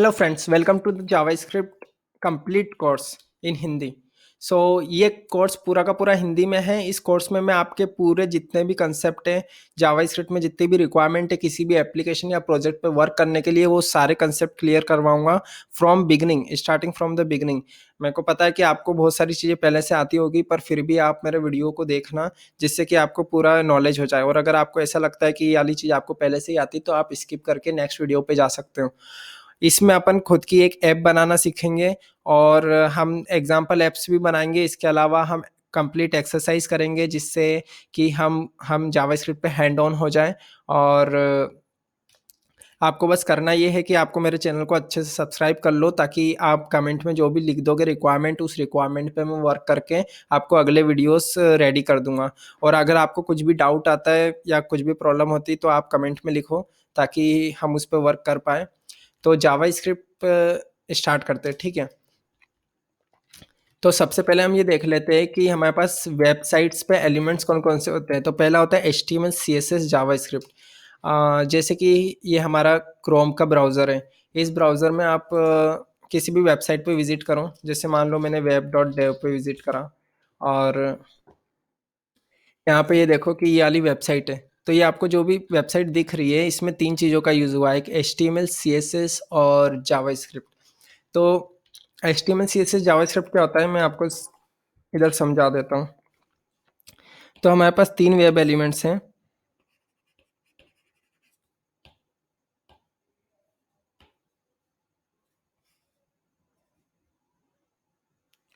Hello friends, welcome to the JavaScript complete course in Hindi. So ये course पूरा का पूरा हिंदी में है। इस कोर्स में मैं आपके पूरे जितने भी कंसेप्ट हैं जावास्क्रिप्ट में, जितनी भी रिक्वायरमेंट है किसी भी एप्लीकेशन या प्रोजेक्ट पे वर्क करने के लिए, वो सारे कंसेप्ट क्लियर करवाऊंगा from beginning, starting from the beginning. मेरे को पता है कि आपको बहुत सारी चीज़ें पहले से आती होगी, पर फिर भी आप मेरे वीडियो को देखना जिससे कि आपको पूरा नॉलेज हो जाए। और अगर आपको ऐसा लगता है कि ये वाली चीज़ आपको पहले से ही आती तो आप स्किप करके नेक्स्ट वीडियो पे जा सकते हो। इसमें अपन खुद की एक ऐप बनाना सीखेंगे और हम एग्जाम्पल ऐप्स भी बनाएंगे। इसके अलावा हम कंप्लीट एक्सरसाइज करेंगे जिससे कि हम जावास्क्रिप्ट पे हैंड ऑन हो जाएं। और आपको बस करना ये है कि आपको मेरे चैनल को अच्छे से सब्सक्राइब कर लो, ताकि आप कमेंट में जो भी लिख दोगे रिक्वायरमेंट, उस रिक्वायरमेंट पे मैं वर्क करके आपको अगले वीडियोस रेडी कर दूंगा। और अगर आपको कुछ भी डाउट आता है या कुछ भी प्रॉब्लम होती है तो आप कमेंट में लिखो, ताकि हम उस पर वर्क कर पाए। तो जावास्क्रिप्ट स्टार्ट करते हैं, ठीक है। तो सबसे पहले हम ये देख लेते हैं कि हमारे पास वेबसाइट्स पे एलिमेंट्स कौन कौन से होते हैं। तो पहला होता है HTML CSS जावास्क्रिप्ट। जैसे कि ये हमारा क्रोम का ब्राउज़र है। इस ब्राउज़र में आप किसी भी वेबसाइट पे विजिट करो। जैसे मान लो मैंने web.dev पे विजिट करा और यहाँ पे ये देखो कि ये वाली वेबसाइट है। तो ये आपको जो भी वेबसाइट दिख रही है इसमें तीन चीज़ों का यूज़ हुआ है, एक HTML CSS और जावास्क्रिप्ट। तो HTML CSS जावास्क्रिप्ट क्या होता है, मैं आपको इधर समझा देता हूँ। तो हमारे पास तीन वेब एलिमेंट्स हैं।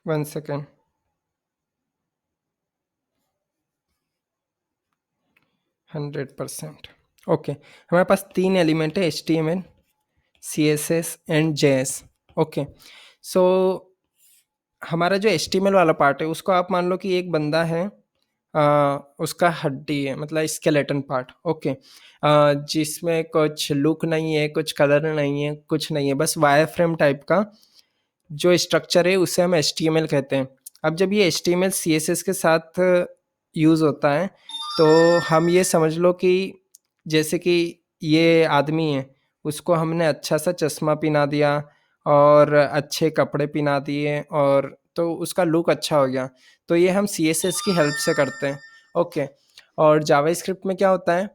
One second. 100%। ओके, हमारे पास तीन एलिमेंट है, HTML CSS and JS। Okay, so हमारा जो HTML वाला पार्ट है उसको आप मान लो कि एक बंदा है, उसका हड्डी है, मतलब स्केलेटन पार्ट। ओके, जिसमें कुछ लुक नहीं है, कुछ कलर नहीं है, कुछ नहीं है, बस वायर फ्रेम टाइप का जो स्ट्रक्चर है उसे हम HTML कहते हैं। अब जब ये HTML CSS के साथ यूज़ होता है तो हम ये समझ लो कि जैसे कि ये आदमी है, उसको हमने अच्छा सा चश्मा पहना दिया और अच्छे कपड़े पहना दिए, और तो उसका लुक अच्छा हो गया। तो ये हम CSS की हेल्प से करते हैं। ओके, और जावास्क्रिप्ट में क्या होता है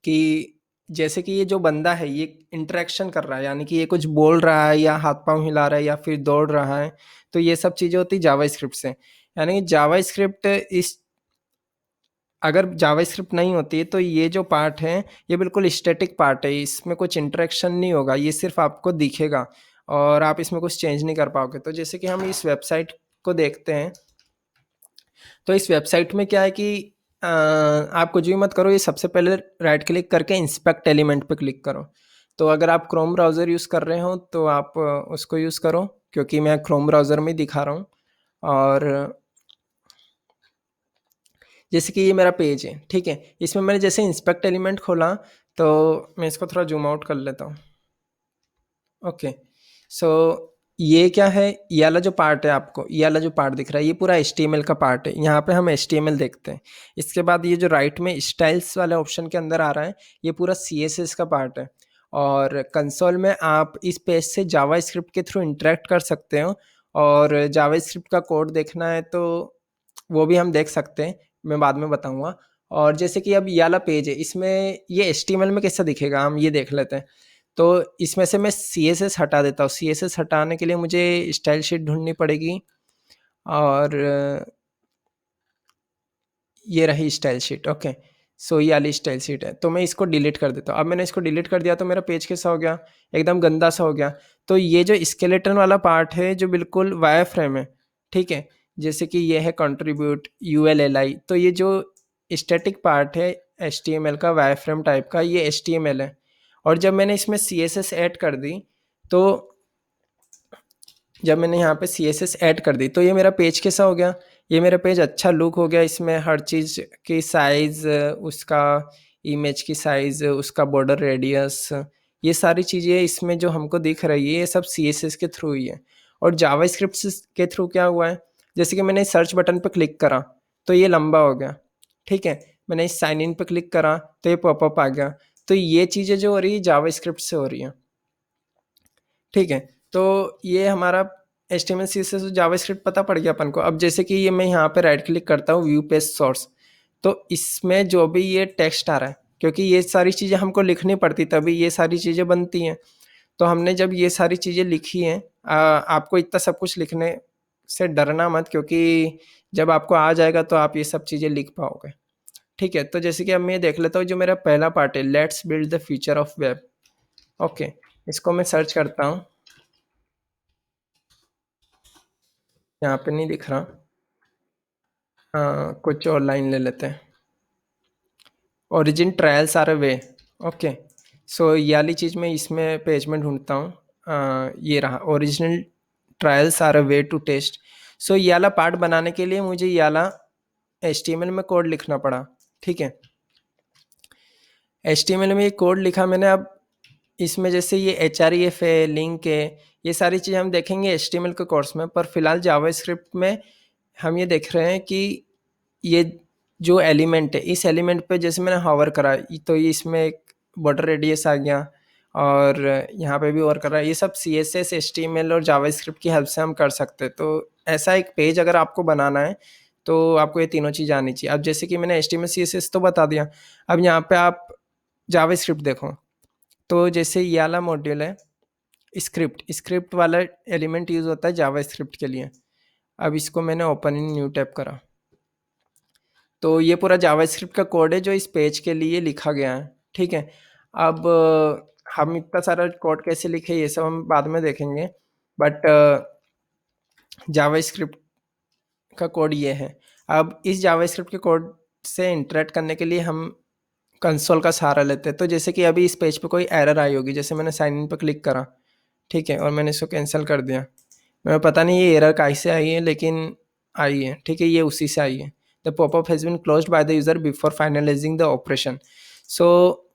कि जैसे कि ये जो बंदा है ये इंटरेक्शन कर रहा है, यानी कि ये कुछ बोल रहा है या हाथ पांव हिला रहा है या फिर दौड़ रहा है, तो ये सब चीज़ें होती है जावास्क्रिप्ट से। यानी कि जावास्क्रिप्ट इस अगर जावास्क्रिप्ट नहीं होती है तो ये जो पार्ट है ये बिल्कुल स्टैटिक पार्ट है, इसमें कुछ इंटरेक्शन नहीं होगा, ये सिर्फ आपको दिखेगा और आप इसमें कुछ चेंज नहीं कर पाओगे। तो जैसे कि हम इस वेबसाइट को देखते हैं, तो इस वेबसाइट में क्या है कि आप कुछ भी मत करो, ये सबसे पहले राइट क्लिक करके इंस्पेक्ट एलिमेंट पे क्लिक करो। तो अगर आप क्रोम ब्राउज़र यूज़ कर रहे हो तो आप उसको यूज़ करो, क्योंकि मैं क्रोम ब्राउज़र में दिखा रहा हूँ। और जैसे कि ये मेरा पेज है, ठीक है, इसमें मैंने जैसे इंस्पेक्ट एलिमेंट खोला तो मैं इसको थोड़ा जूम आउट कर लेता हूँ। ओके, सो ये क्या है, ये वाला जो पार्ट है, आपको ये वाला जो पार्ट दिख रहा है ये पूरा HTML का पार्ट है। यहाँ पे हम HTML देखते हैं। इसके बाद ये जो राइट में स्टाइल्स वाले ऑप्शन के अंदर आ रहा है ये पूरा CSS का पार्ट है। और कंसोल में आप इस पेज से जावास्क्रिप्ट के थ्रू इंटरेक्ट कर सकते हो, और जावास्क्रिप्ट का कोड देखना है तो वो भी हम देख सकते हैं, मैं बाद में बताऊंगा। और जैसे कि अब ये वाला पेज है, इसमें ये HTML में कैसा दिखेगा हम ये देख लेते हैं। तो इसमें से मैं CSS हटा देता हूँ। CSS हटाने के लिए मुझे स्टाइल शीट ढूंढनी पड़ेगी, और ये रही स्टाइल शीट। ओके, सो ये वाली स्टाइल शीट है, तो मैं इसको डिलीट कर देता हूँ। अब मैंने इसको डिलीट कर दिया तो मेरा पेज कैसा हो गया, एकदम गंदा सा हो गया। तो ये जो स्केलेटन वाला पार्ट है जो बिल्कुल वायर फ्रेम है, ठीक है, जैसे कि ये है कंट्रीब्यूट ULLI, तो ये जो स्टैटिक पार्ट है HTML का वायर फ्रेम टाइप का, ये HTML है। और जब मैंने इसमें CSS ऐड कर दी, तो जब मैंने यहाँ पे CSS ऐड कर दी तो ये मेरा पेज कैसा हो गया, ये मेरा पेज अच्छा लुक हो गया। इसमें हर चीज़ की साइज़, उसका इमेज की साइज़, उसका बॉर्डर रेडियस, ये सारी चीज़ें इसमें जो हमको दिख रही है ये सब CSS के थ्रू ही है। और जावास्क्रिप्ट के थ्रू क्या हुआ है, जैसे कि मैंने सर्च बटन पर क्लिक करा तो ये लंबा हो गया, ठीक है, मैंने इस साइन इन पर क्लिक करा तो ये पॉपअप आ गया। तो ये चीज़ें जो हो रही है जावास्क्रिप्ट से हो रही है। ठीक है, तो ये हमारा HTML CSS और जावास्क्रिप्ट पता पड़ गया अपन को। अब जैसे कि ये मैं यहाँ पे राइट क्लिक करता हूँ व्यू पेज सोर्स, तो इसमें जो भी ये टेक्स्ट आ रहा है, क्योंकि ये सारी चीज़ें हमको लिखनी पड़ती तभी ये सारी चीज़ें बनती हैं। तो हमने जब ये सारी चीज़ें लिखी हैं, आपको इतना सब कुछ लिखने से डरना मत, क्योंकि जब आपको आ जाएगा तो आप ये सब चीज़ें लिख पाओगे। ठीक है, तो जैसे कि अब मैं देख लेता हूँ जो मेरा पहला पार्ट है, let's build the future of web. Okay, इसको मैं सर्च करता हूँ, यहाँ पे नहीं दिख रहा। कुछ और लाइन ले लेते हैं, origin trials are a way. Okay, so ये वाली चीज़ मैं इसमें पेज में ढूंढता हूँ। ये रहा, original trials are a way to test. So ये वाला पार्ट बनाने के लिए मुझे ये वाला HTML में कोड लिखना पड़ा। ठीक है, HTML में ये कोड लिखा मैंने। अब इसमें जैसे ये href है, लिंक है, ये सारी चीज़ें हम देखेंगे HTML के कोर्स में, पर फिलहाल जावास्क्रिप्ट में हम ये देख रहे हैं कि ये जो एलिमेंट है, इस एलिमेंट पे जैसे मैंने हॉवर करा तो ये इसमें एक बॉर्डर रेडियस आ गया, और यहाँ पे भी और करा। ये सब CSS HTML और जावास्क्रिप्ट की हेल्प से हम कर सकते हैं। तो ऐसा एक पेज अगर आपको बनाना है तो आपको ये तीनों चीज़ आनी चाहिए। अब जैसे कि मैंने HTML CSS तो बता दिया, अब यहाँ पे आप जावास्क्रिप्ट देखो, तो जैसे ये वाला मॉड्यूल है स्क्रिप्ट, स्क्रिप्ट वाला एलिमेंट यूज़ होता है जावास्क्रिप्ट के लिए। अब इसको मैंने ओपन इन न्यू टैब करा, तो ये पूरा जावास्क्रिप्ट का कोड है जो इस पेज के लिए लिखा गया है। ठीक है, अब हम इतना सारा कोड कैसे लिखे ये सब हम बाद में देखेंगे, बट जावास्क्रिप्ट का कोड ये है। अब इस जावास्क्रिप्ट के कोड से इंटरेक्ट करने के लिए हम कंसोल का सहारा लेते हैं। तो जैसे कि अभी इस पेज पे कोई एरर आई होगी, जैसे मैंने साइन इन पर क्लिक करा, ठीक है, और मैंने इसको कैंसिल कर दिया। मैं पता नहीं ये एरर कैसे आई है, लेकिन आई है। ठीक है, ये उसी से आई है। The popup has been closed by the user before finalizing the operation. So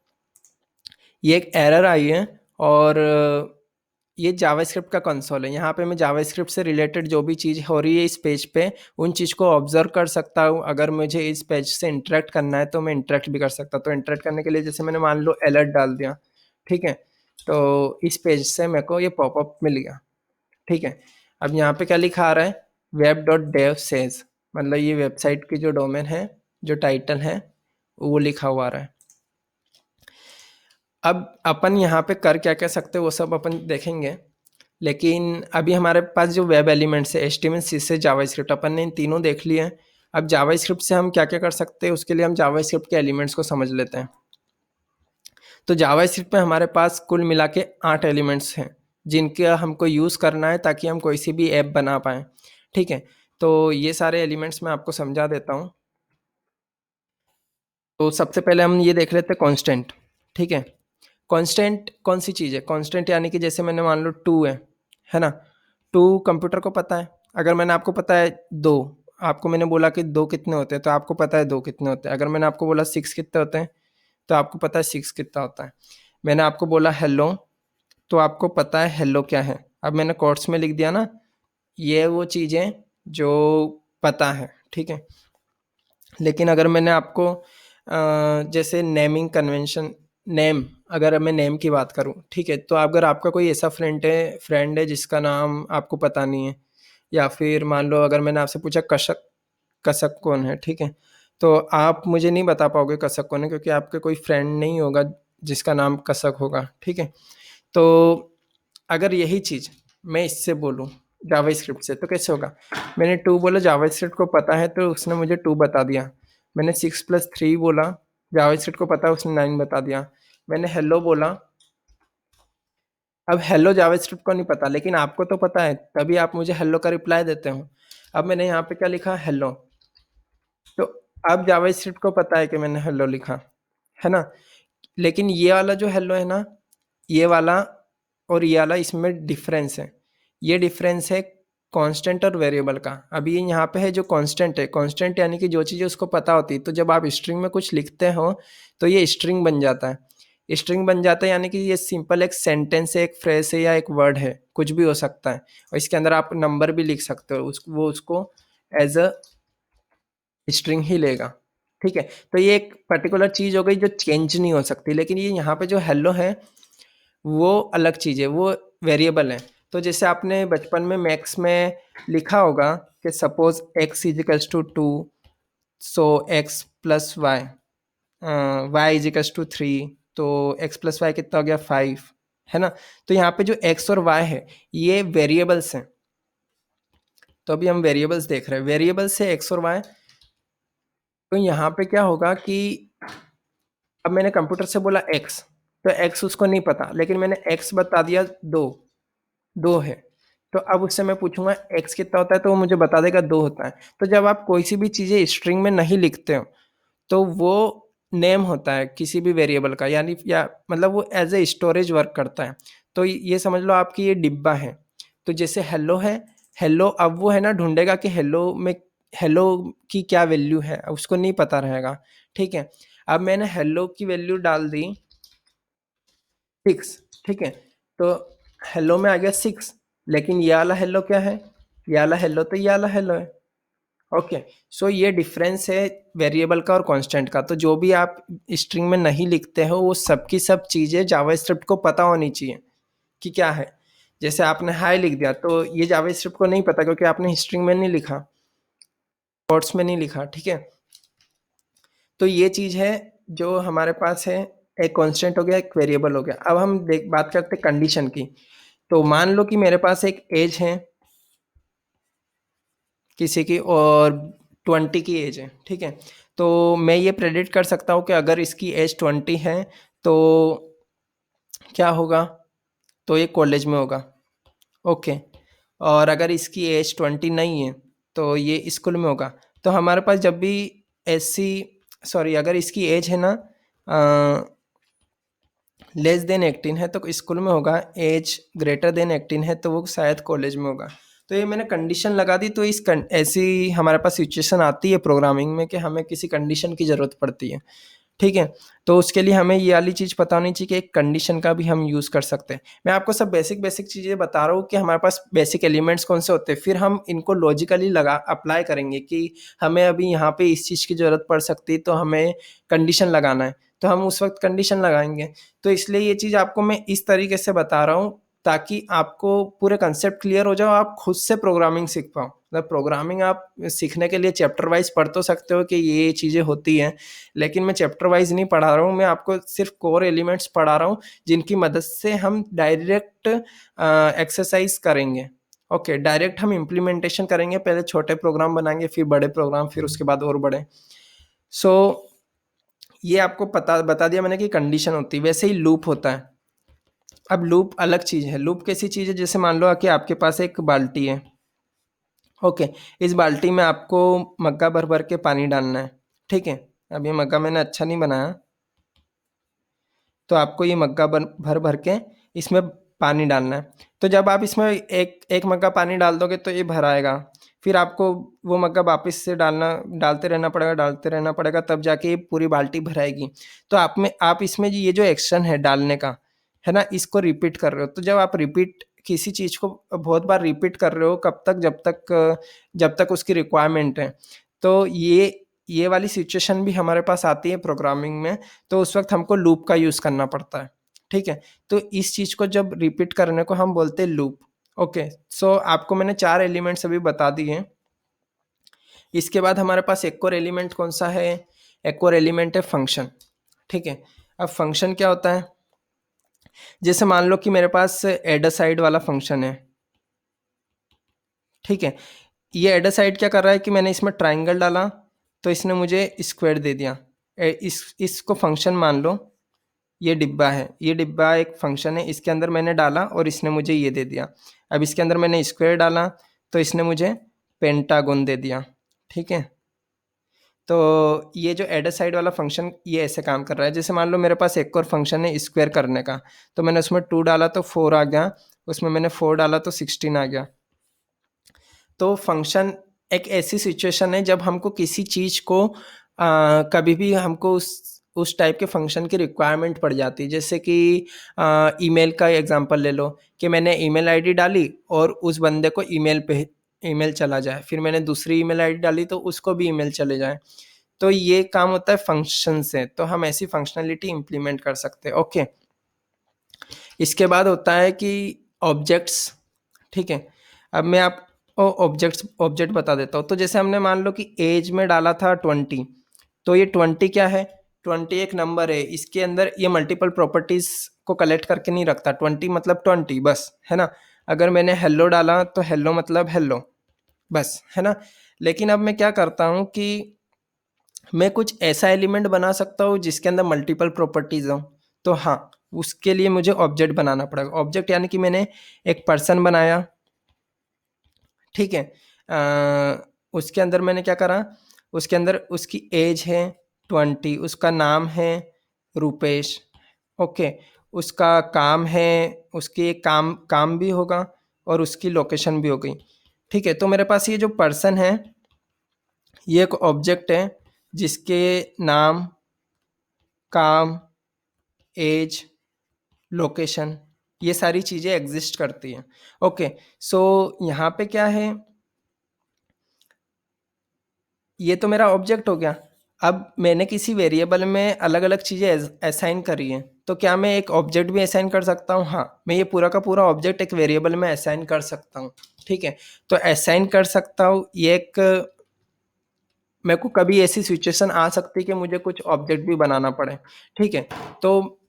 ये एक एरर आई है, और ये जावास्क्रिप्ट का कंसोल है। यहाँ पे मैं जावास्क्रिप्ट से रिलेटेड जो भी चीज़ हो रही है इस पेज पे, उन चीज़ को ऑब्जर्व कर सकता हूँ। अगर मुझे इस पेज से इंटरेक्ट करना है तो मैं इंटरेक्ट भी कर सकता हूँ। तो इंटरेक्ट करने के लिए जैसे मैंने मान लो अलर्ट डाल दिया, ठीक है, तो इस पेज से मेरे को ये पॉपअप मिल गया। ठीक है, अब यहाँ पे क्या लिखा आ रहा है, web.dev says, मतलब ये वेबसाइट की जो डोमेन है, जो टाइटल है, वो लिखा हुआ आ रहा है। अब अपन यहाँ पे कर क्या क्या सकते हैं वो सब अपन देखेंगे, लेकिन अभी हमारे पास जो वेब एलिमेंट्स है HTML CSS जावास्क्रिप्ट, अपन ने इन तीनों देख लिए हैं। अब जावास्क्रिप्ट से हम क्या क्या कर सकते हैं उसके लिए हम जावास्क्रिप्ट के एलिमेंट्स को समझ लेते हैं। तो जावास्क्रिप्ट में हमारे पास कुल मिला के 8 एलिमेंट्स हैं जिनका हमको यूज़ करना है ताकि हम कोई सी भी ऐप बना पाएँ। ठीक है, तो ये सारे एलिमेंट्स मैं आपको समझा देता हूँ। तो सबसे पहले हम ये देख लेते हैं कांस्टेंट। ठीक है, कांस्टेंट कौन सी चीज़ है? कांस्टेंट यानी कि जैसे मैंने मान लो 2 है ना? 2 कंप्यूटर को पता है। अगर मैंने आपको पता है 2, आपको मैंने बोला कि 2 कितने होते हैं, तो आपको पता है 2 कितने होते हैं। अगर मैंने आपको बोला 6 कितने होते हैं, तो आपको पता है 6 कितना होता है। मैंने आपको बोला हेलो, तो आपको पता है हेलो क्या है। अब मैंने कोट्स में लिख दिया ना, ये वो चीज़ें जो पता है। ठीक है, लेकिन अगर मैंने आपको जैसे नेमिंग कन्वेंशन, नेम, अगर मैं नेम की बात करूं, ठीक है, तो अगर आपका कोई ऐसा फ्रेंड है जिसका नाम आपको पता नहीं है, या फिर मान लो अगर मैंने आपसे पूछा कसक, कसक कौन है, ठीक है, तो आप मुझे नहीं बता पाओगे कसक कौन है, क्योंकि आपका कोई फ्रेंड नहीं होगा जिसका नाम कसक होगा। ठीक है, तो अगर यही चीज़ मैं इससे बोलूँ जावास्क्रिप्ट से, तो कैसे होगा? मैंने 2 बोला, जावास्क्रिप्ट को पता है तो उसने मुझे 2 बता दिया। मैंने 6 + 3 बोला, जावास्क्रिप्ट को पता है, उसने 9 बता दिया। मैंने हेलो बोला, अब हेलो जावास्क्रिप्ट को नहीं पता, लेकिन आपको तो पता है, तभी आप मुझे हेलो का रिप्लाई देते हो। अब मैंने यहाँ पे क्या लिखा, हेलो, तो अब जावास्क्रिप्ट को पता है कि मैंने हेलो लिखा, है ना? लेकिन ये वाला जो हेलो है ना, ये वाला और ये वाला, इसमें डिफरेंस है। ये डिफरेंस है कांस्टेंट और वेरिएबल का। अभी ये यहाँ पे है जो कांस्टेंट है, कांस्टेंट यानी कि जो चीज़ें उसको पता होती है, तो जब आप स्ट्रिंग में कुछ लिखते हो तो ये स्ट्रिंग बन जाता है। स्ट्रिंग बन जाता है यानी कि ये सिंपल एक सेंटेंस है, एक फ्रेज है, या एक वर्ड है, कुछ भी हो सकता है, और इसके अंदर आप नंबर भी लिख सकते हो, वो उसको एज अ स्ट्रिंग ही लेगा। ठीक है, तो ये एक पर्टिकुलर चीज़ हो गई जो चेंज नहीं हो सकती। लेकिन ये यहाँ पे जो हेलो है वो अलग चीज़ है, वो वेरिएबल है। तो जैसे आपने बचपन में मैथ्स में लिखा होगा कि suppose x is equals to 2, so x plus y, y is equals to 3, तो x प्लस वाई कितना हो गया 5, है ना। तो यहाँ पे जो x और y है ये वेरिएबल्स हैं। तो अभी हम वेरिएबल्स देख रहे हैं, वेरिएबल्स से x और y। तो यहाँ पे क्या होगा कि अब मैंने कंप्यूटर से बोला x, तो x उसको नहीं पता, लेकिन मैंने x बता दिया 2 है। तो अब उससे मैं पूछूंगा x कितना होता है, तो वो मुझे बता देगा 2 होता है। तो जब आप कोई सी भी चीज़ें स्ट्रिंग में नहीं लिखते हो तो वो नेम होता है किसी भी वेरिएबल का, यानी या मतलब वो एज ए स्टोरेज वर्क करता है। तो ये समझ लो आपकी ये डिब्बा है। तो जैसे हेलो है, हेलो अब वो है ना ढूंढेगा कि हेलो में हेलो की क्या वैल्यू है, उसको नहीं पता रहेगा। ठीक है, अब मैंने हेलो की वैल्यू डाल दी 6, ठीक है। तो हेलो में आ गया 6, लेकिन ये वाला हेलो क्या है, ये वाला हेलो तो ये वाला हेलो है। ओके, सो ये डिफरेंस है वेरिएबल का और कांस्टेंट का। तो जो भी आप स्ट्रिंग में नहीं लिखते हो वो सब की सब चीज़ें जावास्क्रिप्ट को पता होनी चाहिए कि क्या है। जैसे आपने हाई लिख दिया तो ये जावास्क्रिप्ट को नहीं पता, क्योंकि आपने स्ट्रिंग में नहीं लिखा, कोट्स में नहीं लिखा, ठीक है। तो ये चीज़ है जो हमारे पास है, एक कांस्टेंट हो गया, एक वेरिएबल हो गया। अब हम बात करते हैं कंडीशन की। तो मान लो कि मेरे पास एक एज है किसी की और 20 की एज है, ठीक है। तो मैं ये प्रेडिक्ट कर सकता हूँ कि अगर इसकी एज 20 है तो क्या होगा, तो ये कॉलेज में होगा। ओके, और अगर इसकी एज 20 नहीं है तो ये स्कूल में होगा। तो हमारे पास जब भी ऐसी, सॉरी, अगर इसकी एज है ना लेस देन 18 है तो स्कूल में होगा, एज ग्रेटर देन 18 है तो वो शायद कॉलेज में होगा। तो ये मैंने कंडीशन लगा दी। तो ऐसी हमारे पास सिचुएशन आती है प्रोग्रामिंग में कि हमें किसी कंडीशन की ज़रूरत पड़ती है, ठीक है। तो उसके लिए हमें ये वाली चीज़ पता होनी चाहिए कि एक कंडीशन का भी हम यूज़ कर सकते हैं। मैं आपको सब बेसिक बेसिक चीज़ें बता रहा हूँ कि हमारे पास बेसिक एलिमेंट्स कौन से होते हैं, फिर हम इनको लॉजिकली लगा अप्लाई करेंगे कि हमें अभी यहाँ पे इस चीज़ की ज़रूरत पड़ सकती है तो हमें कंडीशन लगाना है, तो हम उस वक्त कंडीशन लगाएंगे। तो इसलिए ये चीज़ आपको मैं इस तरीके से बता रहा हूँ ताकि आपको पूरे कंसेप्ट क्लियर हो जाओ, आप खुद से प्रोग्रामिंग सीख पाओ। मतलब प्रोग्रामिंग आप सीखने के लिए चैप्टर वाइज पढ़ तो सकते हो कि ये चीज़ें होती हैं, लेकिन मैं चैप्टर वाइज नहीं पढ़ा रहा हूँ, मैं आपको सिर्फ कोर एलिमेंट्स पढ़ा रहा हूँ जिनकी मदद से हम डायरेक्ट एक्सरसाइज करेंगे। ओके, डायरेक्ट हम इम्प्लीमेंटेशन करेंगे, पहले छोटे प्रोग्राम बनाएंगे, फिर बड़े प्रोग्राम, फिर उसके बाद और बड़े। सो ये आपको बता दिया मैंने कि कंडीशन होती है। वैसे ही लूप होता है। अब लूप अलग चीज़ है। लूप कैसी चीज़ है, जैसे मान लो कि आपके पास एक बाल्टी है। ओके, इस बाल्टी में आपको मग्गा भर भर के पानी डालना है, ठीक है। अब ये मग्गा मैंने अच्छा नहीं बनाया, तो आपको ये मग्गा भर भर के इसमें पानी डालना है। तो जब आप इसमें एक एक मग्गा पानी डाल दोगे तो ये भर आएगा, फिर आपको वो मग्गा वापस से डालते रहना पड़ेगा, तब जाके ये पूरी बाल्टी भराएगी। तो आप इसमें ये जो एक्शन है डालने का, है ना, इसको रिपीट कर रहे हो। तो जब आप रिपीट किसी चीज़ को बहुत बार रिपीट कर रहे हो, कब तक, जब तक उसकी रिक्वायरमेंट है। तो ये वाली सिचुएशन भी हमारे पास आती है प्रोग्रामिंग में, तो उस वक्त हमको लूप का यूज़ करना पड़ता है, ठीक है। तो इस चीज़ को जब रिपीट करने को हम बोलते हैं लूप। ओके, सो आपको मैंने 4 एलिमेंट्स अभी बता दिए। इसके बाद हमारे पास एक और एलिमेंट कौन सा है, एक और एलिमेंट है फंक्शन, ठीक है। अब फंक्शन क्या होता है, जैसे मान लो कि मेरे पास एड असाइड वाला फंक्शन है, ठीक है। ये एड असाइड क्या कर रहा है कि मैंने इसमें ट्राइंगल डाला तो इसने मुझे स्क्वायर दे दिया। इसको फंक्शन मान लो। ये डिब्बा है, ये डिब्बा एक फंक्शन है, इसके अंदर मैंने डाला और इसने मुझे ये दे दिया। अब इसके अंदर मैंने स्क्वायर डाला तो इसने मुझे पेंटागन दे दिया, ठीक है। तो ये जो एड साइड वाला फंक्शन ये ऐसे काम कर रहा है। जैसे मान लो मेरे पास एक और फंक्शन है स्क्वायर करने का, तो मैंने उसमें 2 डाला तो 4 आ गया, उसमें मैंने 4 डाला तो 16 आ गया। तो फंक्शन एक ऐसी सिचुएशन है जब हमको किसी चीज़ को कभी भी हमको उस टाइप के फंक्शन की रिक्वायरमेंट पड़ जाती है। जैसे कि ईमेल का एग्जांपल ले लो कि मैंने ईमेल आईडी डाली और उस बंदे को ईमेल चला जाए, फिर मैंने दूसरी ईमेल आईडी डाली तो उसको भी ईमेल चले जाए। तो ये काम होता है फंक्शन से, तो हम ऐसी फंक्शनलिटी इम्प्लीमेंट कर सकते हैं। ओके, इसके बाद होता है कि ऑब्जेक्ट्स, ठीक है। अब मैं आपको ऑब्जेक्ट बता देता हूँ। तो जैसे हमने मान लो कि एज में डाला था 20, तो ये 20 क्या है, 20 एक नंबर है, इसके अंदर ये मल्टीपल प्रॉपर्टीज को कलेक्ट करके नहीं रखता, 20 मतलब 20 बस, है ना। अगर मैंने हेलो डाला तो हेलो मतलब हेलो बस, है ना। लेकिन अब मैं क्या करता हूँ कि मैं कुछ ऐसा एलिमेंट बना सकता हूँ जिसके अंदर मल्टीपल प्रॉपर्टीज हो। तो हाँ, उसके लिए मुझे ऑब्जेक्ट बनाना पड़ेगा। ऑब्जेक्ट यानी कि मैंने एक पर्सन बनाया, ठीक है। उसके अंदर मैंने क्या करा, उसके अंदर उसकी एज है 20, उसका नाम है रूपेश, ओके। उसका काम है, उसकी एक काम काम भी होगा और उसकी लोकेशन भी हो गई, ठीक है। तो मेरे पास ये जो पर्सन है ये एक ऑब्जेक्ट है जिसके नाम, काम, एज, लोकेशन, ये सारी चीज़ें एग्जिस्ट करती हैं, ओके। सो यहाँ पे क्या है, ये तो मेरा ऑब्जेक्ट हो गया। अब मैंने किसी वेरिएबल में अलग अलग चीज़ें असाइन करी हैं, तो क्या मैं एक ऑब्जेक्ट भी असाइन कर सकता हूँ? हाँ, मैं ये पूरा का पूरा ऑब्जेक्ट एक वेरिएबल में असाइन कर सकता हूँ, ठीक है। तो असाइन कर सकता हूँ, ये एक, मेरे को कभी ऐसी सिचुएशन आ सकती है कि मुझे कुछ ऑब्जेक्ट भी बनाना पड़े, ठीक है। तो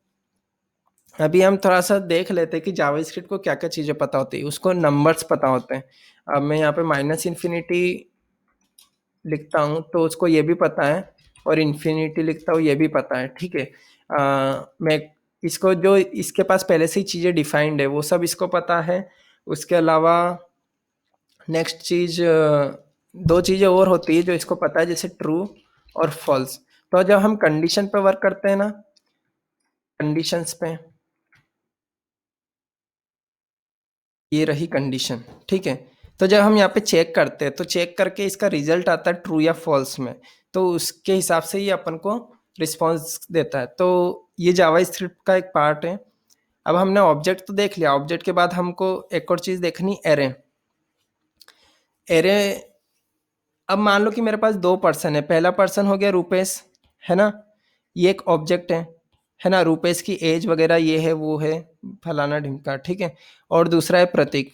अभी हम थोड़ा सा देख लेते हैं कि जावास्क्रिप्ट को क्या क्या चीज़ें पता होती है। उसको नंबर्स पता होते हैं। अब मैं यहाँ पे माइनस इन्फिनिटी लिखता हूँ तो उसको ये भी पता है, और इन्फिनिटी लिखता हूँ ये भी पता है, ठीक है। मैं इसको, जो इसके पास पहले से ही चीज़ें डिफाइंड है वो सब इसको पता है। उसके अलावा नेक्स्ट चीज़, दो चीज़ें और होती है जो इसको पता है, जैसे ट्रू और फॉल्स। तो जब हम कंडीशन पे वर्क करते हैं ना, कंडीशंस पे, ये रही कंडीशन, ठीक है। तो जब हम यहाँ पे चेक करते हैं तो चेक करके इसका रिजल्ट आता है ट्रू या फॉल्स में, तो उसके हिसाब से ये अपन को रिस्पॉन्स देता है। तो ये जावा स्क्रिप्ट का एक पार्ट है। अब हमने ऑब्जेक्ट तो देख लिया, ऑब्जेक्ट के बाद हमको एक और चीज़ देखनी, एरे। एरे, अब मान लो कि मेरे पास दो पर्सन है, पहला पर्सन हो गया रूपेश, है ना, ये एक ऑब्जेक्ट है ना। रूपेश की एज वगैरह ये है वो है, फलाना ढिमका, ठीक है। और दूसरा है प्रतीक।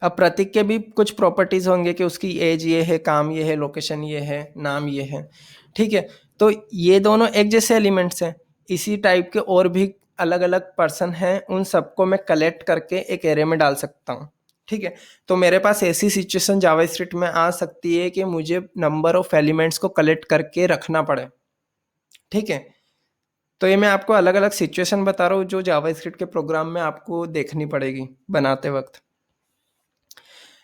अब प्रतीक के भी कुछ प्रॉपर्टीज होंगे कि उसकी एज ये है, काम ये है, लोकेशन ये है, नाम ये है, ठीक है। तो ये दोनों एक जैसे एलिमेंट्स हैं। इसी टाइप के और भी अलग अलग पर्सन हैं, उन सबको मैं कलेक्ट करके एक एरे में डाल सकता हूँ, ठीक है। तो मेरे पास ऐसी सिचुएशन जावास्क्रिप्ट में आ सकती है कि मुझे नंबर ऑफ एलिमेंट्स को कलेक्ट करके रखना पड़े, ठीक है। तो ये मैं आपको अलग अलग सिचुएशन बता रहा हूँ जो जावास्क्रिप्ट के प्रोग्राम में आपको देखनी पड़ेगी बनाते वक्त।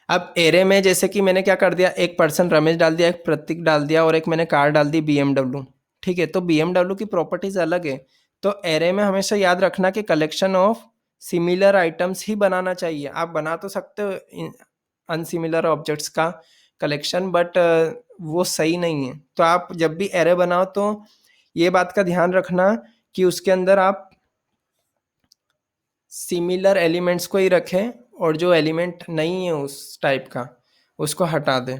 अब एरे में जैसे कि मैंने क्या कर दिया, एक पर्सन रमेश डाल दिया, एक प्रतीक डाल दिया, और एक मैंने कार डाल दी BMW, ठीक है। तो BMW की प्रॉपर्टीज अलग है। तो एरे में हमेशा याद रखना कि कलेक्शन ऑफ सिमिलर आइटम्स ही बनाना चाहिए। आप बना तो सकते हो अनसिमिलर ऑब्जेक्ट्स का कलेक्शन, बट वो सही नहीं है। तो आप जब भी एरे बनाओ तो ये बात का ध्यान रखना कि उसके अंदर आप सिमिलर एलिमेंट्स को ही रखें, और जो एलिमेंट नहीं है उस टाइप का उसको हटा दें।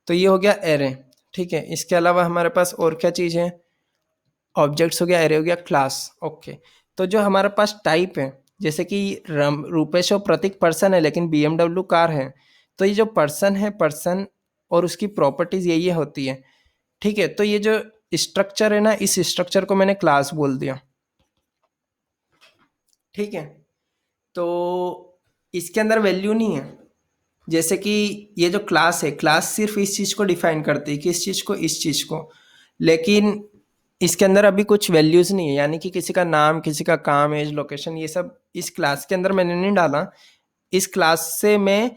तो ये हो गया एरे, ठीक है। इसके अलावा हमारे पास और क्या चीज़ है, ऑब्जेक्ट्स हो गया, एरे हो गया, क्लास, ओके। तो जो हमारे पास टाइप है, जैसे कि रूपेश और प्रतीक पर्सन है लेकिन BMW कार है, तो ये जो पर्सन है, पर्सन और उसकी प्रॉपर्टीज यही होती है, ठीक है। तो ये जो स्ट्रक्चर है ना, इस स्ट्रक्चर को मैंने क्लास बोल दिया, ठीक है। तो इसके अंदर वैल्यू नहीं है। जैसे कि ये जो क्लास है, क्लास सिर्फ इस चीज़ को डिफाइन करती है, किस चीज़ को, इस चीज़ को। लेकिन इसके अंदर अभी कुछ वैल्यूज़ नहीं है, यानी कि किसी का नाम, किसी का काम, एज, लोकेशन, ये सब इस क्लास के अंदर मैंने नहीं डाला। इस क्लास से मैं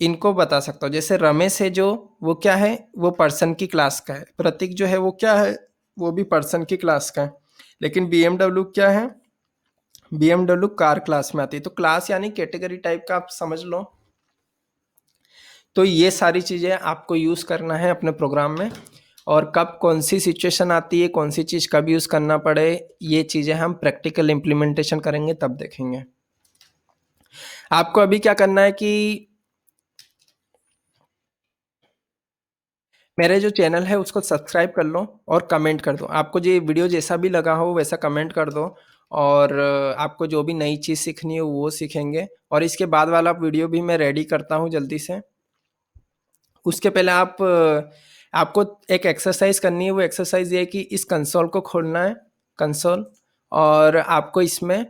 इनको बता सकता हूँ। जैसे रमेश है जो, वो क्या है, वो पर्सन की क्लास का है। प्रतीक जो है वो क्या है, वो भी पर्सन की क्लास का है। लेकिन BMW क्या है, BMW कार क्लास में आती है। तो क्लास यानी कैटेगरी टाइप का, आप समझ लो। तो ये सारी चीज़ें आपको यूज़ करना है अपने प्रोग्राम में, और कब कौन सी सिचुएशन आती है, कौन सी चीज़ कब यूज़ करना पड़े, ये चीज़ें हम प्रैक्टिकल इम्प्लीमेंटेशन करेंगे तब देखेंगे। आपको अभी क्या करना है कि मेरे जो चैनल है उसको सब्सक्राइब कर लो और कमेंट कर दो। आपको ये वीडियो जैसा भी लगा हो वैसा कमेंट कर दो, और आपको जो भी नई चीज़ सीखनी है वो सीखेंगे, और इसके बाद वाला वीडियो भी मैं रेडी करता हूँ जल्दी से। उसके पहले आपको एक एक्सरसाइज करनी है। वो एक्सरसाइज ये है कि इस कंसोल को खोलना है, कंसोल, और आपको इसमें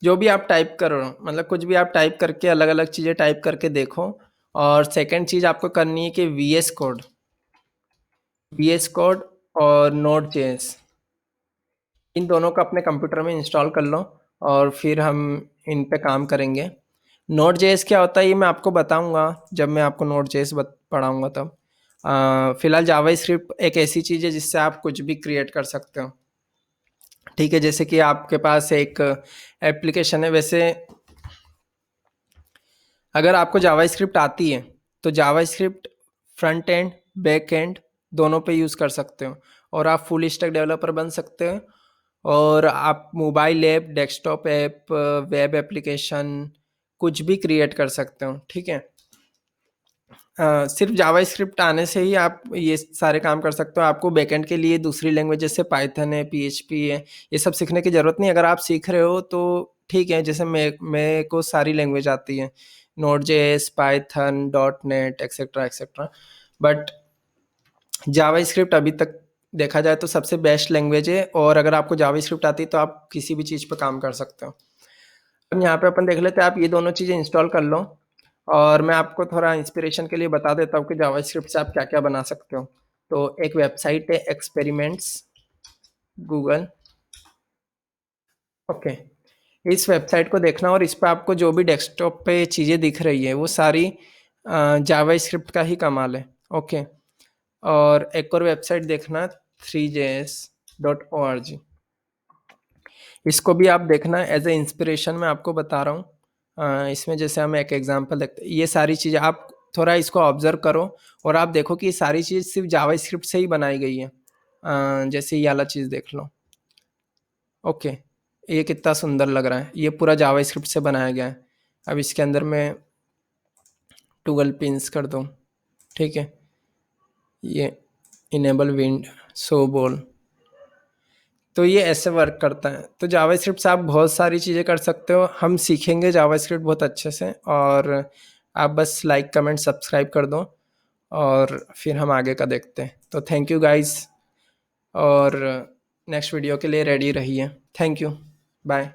जो भी आप टाइप करो, मतलब कुछ भी आप टाइप करके अलग अलग चीज़ें टाइप करके देखो। और सेकंड चीज़ आपको करनी है कि वी एस कोड और नोड जेएस, इन दोनों को अपने कंप्यूटर में इंस्टॉल कर लो, और फिर हम इन पे काम करेंगे। नोड जेएस क्या होता है ये मैं आपको बताऊंगा जब मैं आपको नोड जेएस पढ़ाऊंगा तब। फिलहाल जावा स्क्रिप्ट एक ऐसी चीज़ है जिससे आप कुछ भी क्रिएट कर सकते हो। ठीक है, जैसे कि आपके पास एक एप्लीकेशन है, वैसे अगर आपको जावा स्क्रिप्ट आती है तो JavaScript front end back end दोनों पे यूज़ कर सकते हो, और आप फुल स्टैक डेवलपर बन सकते हो। और आप mobile app, desktop app, web application कुछ भी क्रिएट कर सकते हो। ठीक है, सिर्फ जावा स्क्रिप्ट आने से ही आप ये सारे काम कर सकते हो। आपको बैकएंड के लिए दूसरी लैंग्वेज जैसे पाइथन है, पीएचपी है, ये सब सीखने की ज़रूरत नहीं। अगर आप सीख रहे हो तो ठीक है, जैसे मैं को सारी लैंग्वेज आती है, node JS, Python, dot net, etcetera etcetera. But Java script अभी तक देखा जाए तो सबसे बेस्ट लैंग्वेज है, और अगर आपको जावा स्क्रिप्ट आती है तो आप किसी भी चीज़ पर काम कर सकते हो। अब यहाँ पे अपन देख लेते हैं, आप ये दोनों चीज़ें इंस्टॉल कर लो, और मैं आपको थोड़ा इंस्पिरेशन के लिए बता देता हूँ कि जावास्क्रिप्ट से आप क्या-क्या बना सकते हो। तो एक वेबसाइट है एक्सपेरिमेंट्स गूगल, ओके। इस वेबसाइट को देखना, और इस पे आपको जो भी डेस्कटॉप पे चीज़ें दिख रही है वो सारी जावास्क्रिप्ट का ही कमाल है, ओके। और एक और वेबसाइट देखना, 3js.org, इसको भी आप देखना एज ए इंस्पिरेशन मैं आपको बता रहा हूँ। इसमें जैसे हम एक एग्जांपल देखते हैं, ये सारी चीज़ें आप थोड़ा इसको ऑब्जर्व करो, और आप देखो कि ये सारी चीज़ सिर्फ जावा स्क्रिप्ट से ही बनाई गई है। जैसे ये वाला चीज़ देख लो, ओके, ये कितना सुंदर लग रहा है, ये पूरा जावा स्क्रिप्ट से बनाया गया है। अब इसके अंदर मैं 12 पिंस कर दूँ, ठीक है, ये इनेबल विंड सो बॉल, तो ये ऐसे वर्क करता है। तो जावास्क्रिप्ट से आप बहुत सारी चीज़ें कर सकते हो, हम सीखेंगे जावास्क्रिप्ट बहुत अच्छे से, और आप बस लाइक कमेंट सब्सक्राइब कर दो, और फिर हम आगे का देखते हैं। तो थैंक यू गाइस, और नेक्स्ट वीडियो के लिए रेडी रहिए। Thank you, bye.